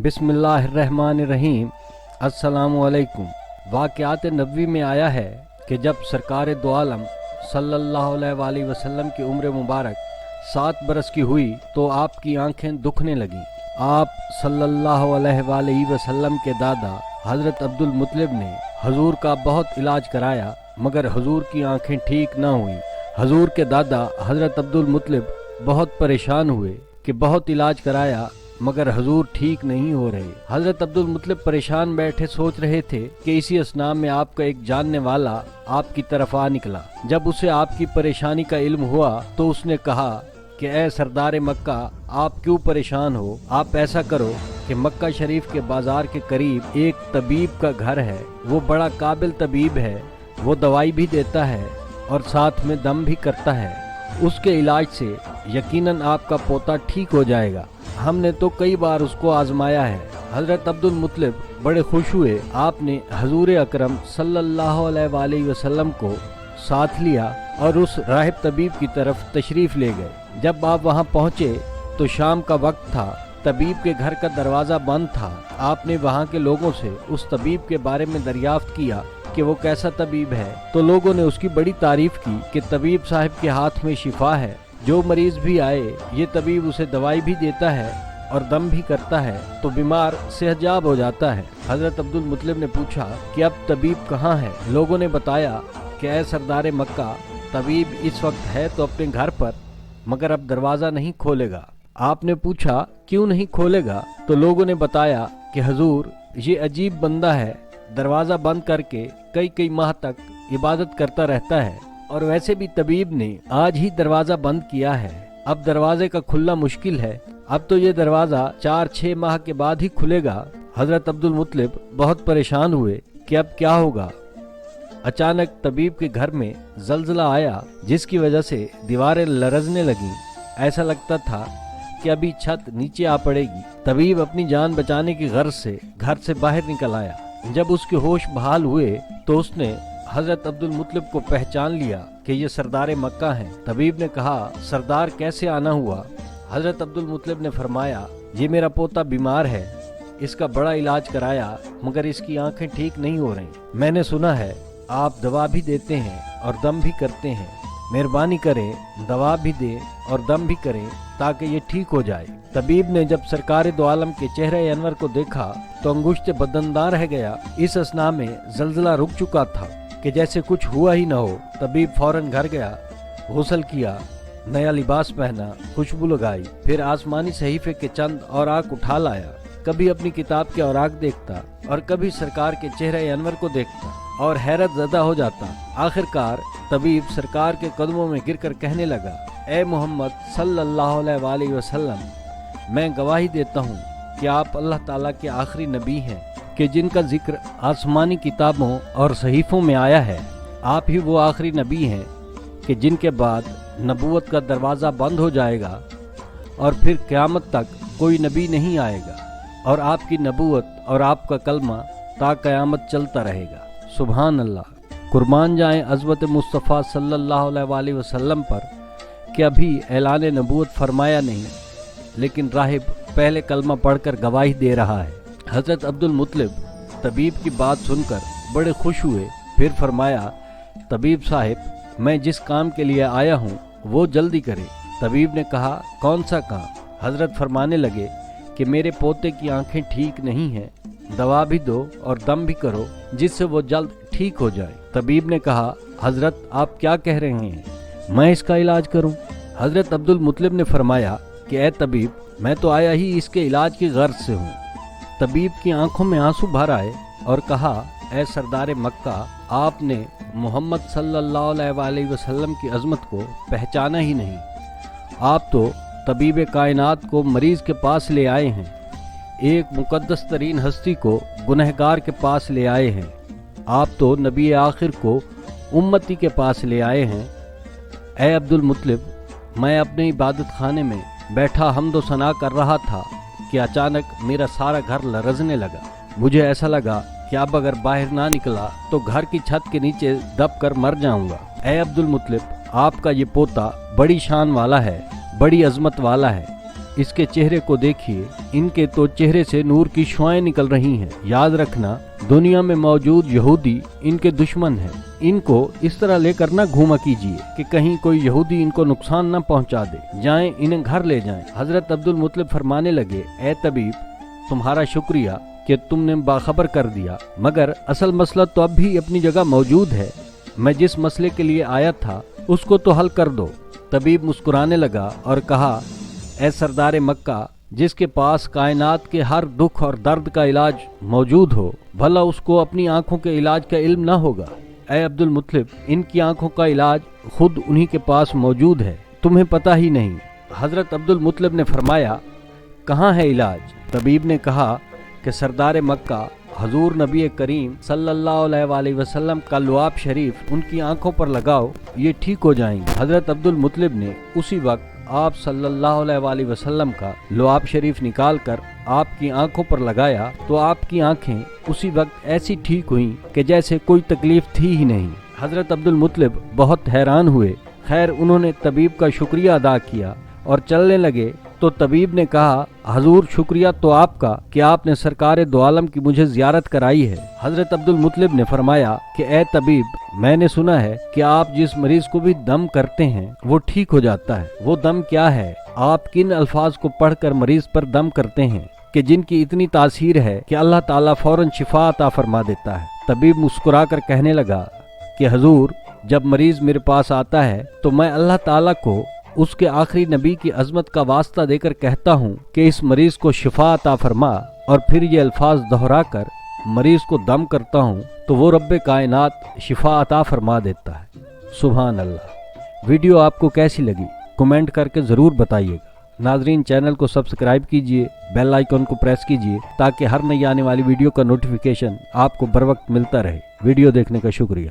बिस्मिल्लाहिर्रहमानिर्रहीम। अस्सलामुअलैकुम। वाक़यात नबवी में आया है कि जब सरकार दो आलम सल्लल्लाहु अलैहि वसल्लम की उम्र मुबारक 7 बरस की हुई तो आपकी आंखें दुखने लगीं। आप सल्लल्लाहु अलैहि वसल्लम के दादा हज़रत अब्दुल मुत्तलिब ने हजूर का बहुत इलाज कराया मगर हजूर की आंखें ठीक न हुईं। हजूर के दादा हज़रत अब्दुल मुत्तलिब बहुत परेशान हुए कि बहुत इलाज कराया मगर हजूर ठीक नहीं हो रहे। हजरत अब्दुल मुत्तलिब परेशान बैठे सोच रहे थे कि इसी असनाम में आपका एक जानने वाला आपकी तरफ आ निकला। जब उसे आपकी परेशानी का इल्म हुआ तो उसने कहा कि ए सरदार मक्का, आप क्यों परेशान हो? आप ऐसा करो कि मक्का शरीफ के बाजार के करीब एक तबीब का घर है। वो बड़ा काबिल तबीब है, वो दवाई भी देता है और साथ में दम भी करता है। उसके इलाज से यकीनन आपका पोता ठीक हो जाएगा। हमने तो कई बार उसको आजमाया है। हजरत अब्दुल मुत्तलिब बड़े खुश हुए। आपने हजूर अकरम सल्लल्लाहु अलैहि वसल्लम को साथ लिया और उस राहिब तबीब की तरफ तशरीफ ले गए। जब आप वहां पहुंचे तो शाम का वक्त था। तबीब के घर का दरवाज़ा बंद था। आपने वहां के लोगों से उस तबीब के बारे में दरियाफ्त किया कि वो कैसा तबीब है, तो लोगों ने उसकी बड़ी तारीफ की कि तबीब साहब के हाथ में शिफा है। जो मरीज भी आए ये तबीब उसे दवाई भी देता है और दम भी करता है तो बीमार सेहजाब हो जाता है। हजरत अब्दुल मुत्तलिब ने पूछा कि अब तबीब कहाँ है? लोगों ने बताया कि ऐ सरदार मक्का, तबीब इस वक्त है तो अपने घर पर मगर अब दरवाज़ा नहीं खोलेगा। आपने पूछा क्यों नहीं खोलेगा? तो लोगों ने बताया कि हजूर ये अजीब बंदा है, दरवाज़ा बंद करके कई कई माह तक इबादत करता रहता है और वैसे भी तबीब ने आज ही दरवाज़ा बंद किया है। अब दरवाजे का खुलना मुश्किल है। अब तो ये दरवाज़ा 4-6 माह के बाद ही खुलेगा। हजरत अब्दुल मुत्तलिब बहुत परेशान हुए कि अब क्या होगा। अचानक तबीब के घर में जलजला आया जिसकी वजह से दीवारें लरजने लगीं। ऐसा लगता था कि अभी छत नीचे आ पड़ेगी। तबीब अपनी जान बचाने की गर्ज से घर से बाहर निकल आया। जब उसके होश बहाल हुए तो उसने हजरत अब्दुल मुत्तलिब को पहचान लिया कि ये सरदार मक्का हैं। तबीब ने कहा, सरदार कैसे आना हुआ? हजरत अब्दुल मुत्तलिब ने फरमाया, ये मेरा पोता बीमार है, इसका बड़ा इलाज कराया मगर इसकी आंखें ठीक नहीं हो रही। मैंने सुना है आप दवा भी देते हैं और दम भी करते हैं। मेहरबानी करें दवा भी दें और दम भी करें ताकि ये ठीक हो जाए। तबीब ने जब सरकार दो आलम के चेहरे अनवर को देखा तो अंगुश्त बदनदार रह गया। इस असना में जलजला रुक चुका था कि जैसे कुछ हुआ ही न हो। तबीब फौरन घर गया, गुस्ल किया, नया लिबास पहना, खुशबू लगाई, फिर आसमानी सहीफे के चंद औराक उठा लाया। कभी अपनी किताब के औराक देखता और कभी सरकार के चेहरे अनवर को देखता और हैरत ज़दा हो जाता। आखिरकार तबीब सरकार के कदमों में गिरकर कहने लगा, ए मोहम्मद सल्लल्लाहु अलैहि वसल्लम, मैं गवाही देता हूँ कि आप अल्लाह ताला के आखिरी नबी हैं कि जिनका जिक्र आसमानी किताबों और सहीफों में आया है। आप ही वो आखिरी नबी हैं कि जिनके बाद नबूवत का दरवाज़ा बंद हो जाएगा और फिर क़यामत तक कोई नबी नहीं आएगा और आपकी नबूवत और आपका कलमा ता क़यामत चलता रहेगा। सुभान अल्लाह। कुर्बान जाएं अज़मत मुस्तफ़ा सल्लल्लाहु अलैहि वसल्लम पर कि अभी ऐलान नबूवत फरमाया नहीं लेकिन राहिब पहले कलमा पढ़कर गवाही दे रहा है। हज़रत अब्दुल मुत्तलिब तबीब की बात सुनकर बड़े खुश हुए। फिर फरमाया, तबीब साहिब, मैं जिस काम के लिए आया हूँ वो जल्दी करें। तबीब ने कहा, कौन सा काम? हजरत फरमाने लगे कि मेरे पोते की आंखें ठीक नहीं हैं, दवा भी दो और दम भी करो जिससे वो जल्द ठीक हो जाए। तबीब ने कहा, हजरत आप क्या कह रहे हैं, मैं इसका इलाज करूं? हजरत अब्दुल मुत्तलिब ने फरमाया कि ए तबीब, मैं तो आया ही इसके इलाज की गर्ज से हूँ। तबीब की आंखों में आंसू भर आए और कहा, ए सरदार मक्का, आपने मोहम्मद सल्लल्लाहु अलैहि वसल्लम की अजमत को पहचाना ही नहीं। आप तो तबीब कायनात को मरीज के पास ले आए हैं, एक मुकद्दस तरीन हस्ती को गुनहगार के पास ले आए हैं। आप तो नबी आखिर को उम्मती के पास ले आए हैं। ए अब्दुल मुत्तलिब, मैं अपने इबादत खाने में बैठा हम्दो सना कर रहा था कि अचानक मेरा सारा घर लरजने लगा। मुझे ऐसा लगा कि अब अगर बाहर ना निकला तो घर की छत के नीचे दब कर मर जाऊंगा। ए अब्दुल मुत्तलिब, आपका ये पोता बड़ी शान वाला है, बड़ी अजमत वाला है, اس کے چہرے کو دیکھیے، انکے تو چہرے سے نور کی شعائیں نکل رہی ہیں۔ یاد رکھنا دنیا میں موجود یہودی ان کے دشمن ہیں، ان کو اس طرح لے کر نہ گھوما کیجیے کہ کہیں کوئی یہودی ان کو نقصان نہ پہنچا دے، جائیں انہیں گھر لے جائیں۔ حضرت عبد المطلب فرمانے لگے، اے طبیب تمہارا شکریہ کہ تم نے باخبر کر دیا، مگر اصل مسئلہ تو اب بھی اپنی جگہ موجود ہے، میں جس مسئلے کے لیے آیا تھا اس کو تو حل کر دو۔ طبیب مسکرانے لگا اور کہا، اے سردار مکہ، جس کے پاس کائنات کے ہر دکھ اور درد کا علاج موجود ہو، بھلا اس کو اپنی آنکھوں کے علاج کا علم نہ ہوگا؟ اے عبد المطلب، ان کی آنکھوں کا علاج خود انہی کے پاس موجود ہے، تمہیں پتہ ہی نہیں۔ حضرت عبد المطلب نے فرمایا، کہاں ہے علاج؟ طبیب نے کہا کہ سردار مکہ، حضور نبی کریم صلی اللہ علیہ وآلہ وسلم کا لعاب شریف ان کی آنکھوں پر لگاؤ، یہ ٹھیک ہو جائیں گے۔ حضرت عبد المطلب نے اسی وقت آپ صلی اللہ علیہ وآلہ وسلم کا لعاب شریف نکال کر آپ کی آنکھوں پر لگایا تو آپ کی آنکھیں اسی وقت ایسی ٹھیک ہوئیں کہ جیسے کوئی تکلیف تھی ہی نہیں۔ حضرت عبد المطلب بہت حیران ہوئے، خیر انہوں نے طبیب کا شکریہ ادا کیا اور چلنے لگے تو طبیب نے کہا، حضور شکریہ تو آپ کا کہ آپ نے سرکار دو عالم کی مجھے زیارت کرائی ہے۔ حضرت عبد المطلب نے فرمایا کہ اے طبیب، میں نے سنا ہے کہ آپ جس مریض کو بھی دم کرتے ہیں وہ ٹھیک ہو جاتا ہے، وہ دم کیا ہے؟ آپ کن الفاظ کو پڑھ کر مریض پر دم کرتے ہیں کہ جن کی اتنی تاثیر ہے کہ اللہ تعالیٰ فوراً شفا عطا فرما دیتا ہے؟ طبیب مسکرا کر کہنے لگا کہ حضور، جب مریض میرے پاس آتا ہے تو میں اللہ تعالیٰ کو اس کے آخری نبی کی عظمت کا واسطہ دے کر کہتا ہوں کہ اس مریض کو شفا عطا فرما، اور پھر یہ الفاظ دہرا کر مریض کو دم کرتا ہوں تو وہ رب کائنات شفا عطا فرما دیتا ہے۔ سبحان اللہ۔ ویڈیو آپ کو کیسی لگی کمنٹ کر کے ضرور بتائیے گا۔ ناظرین چینل کو سبسکرائب کیجئے، بیل آئیکن کو پریس کیجئے تاکہ ہر نئی آنے والی ویڈیو کا نوٹیفیکیشن آپ کو بر وقت ملتا رہے۔ ویڈیو دیکھنے کا شکریہ۔